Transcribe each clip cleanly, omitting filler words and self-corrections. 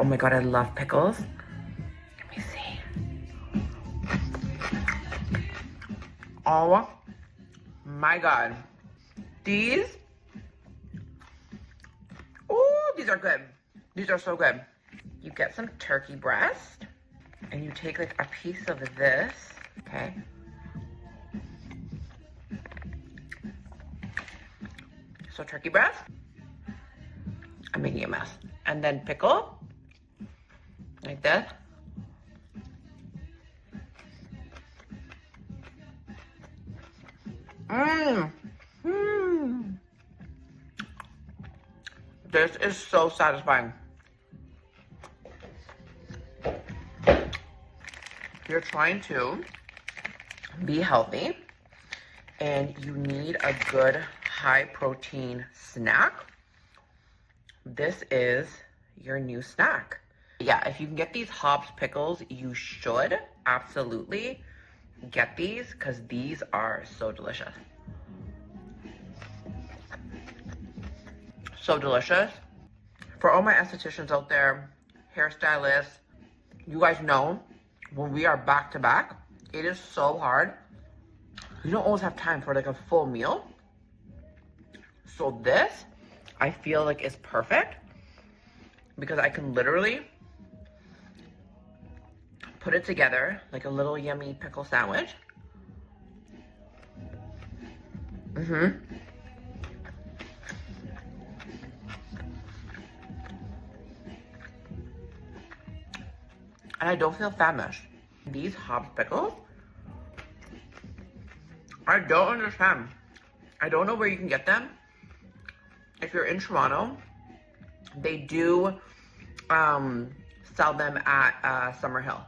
Oh my God, I love pickles. Let me see. Oh my God. These, oh, these are good. These are so good. You get some turkey breast and you take like a piece of this, okay? So turkey breast, I'm making a mess. And then pickle, like this. Mmm. Mmm. This is so satisfying. You're trying to be healthy and you need a good high protein snack. This is your new snack. Yeah, if you can get these Hobbs pickles, you should absolutely get these because these are so delicious. So delicious. For all my estheticians out there, hairstylists, you guys know when we are back to back, it is so hard. You don't always have time for like a full meal. So this, I feel like is perfect because I can literally put it together like a little yummy pickle sandwich. And I don't feel famished. These Hobbs pickles, I don't understand. I don't know where you can get them. If you're in Toronto, they do sell them at Summerhill.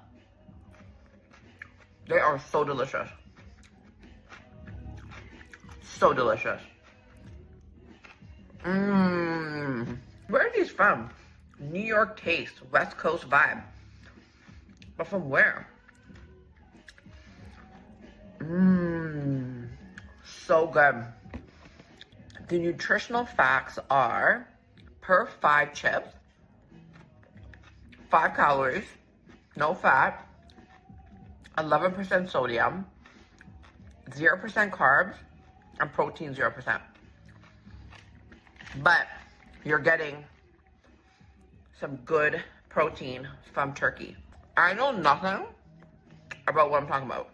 They are so delicious. So delicious. Mmm. Where are these from? New York taste, West Coast vibe. But from where? Mmm. So good. The nutritional facts are, per 5 chips, 5 calories, no fat, 11% sodium, 0% carbs, and protein 0%. But you're getting some good protein from turkey. I know nothing about what I'm talking about.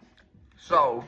So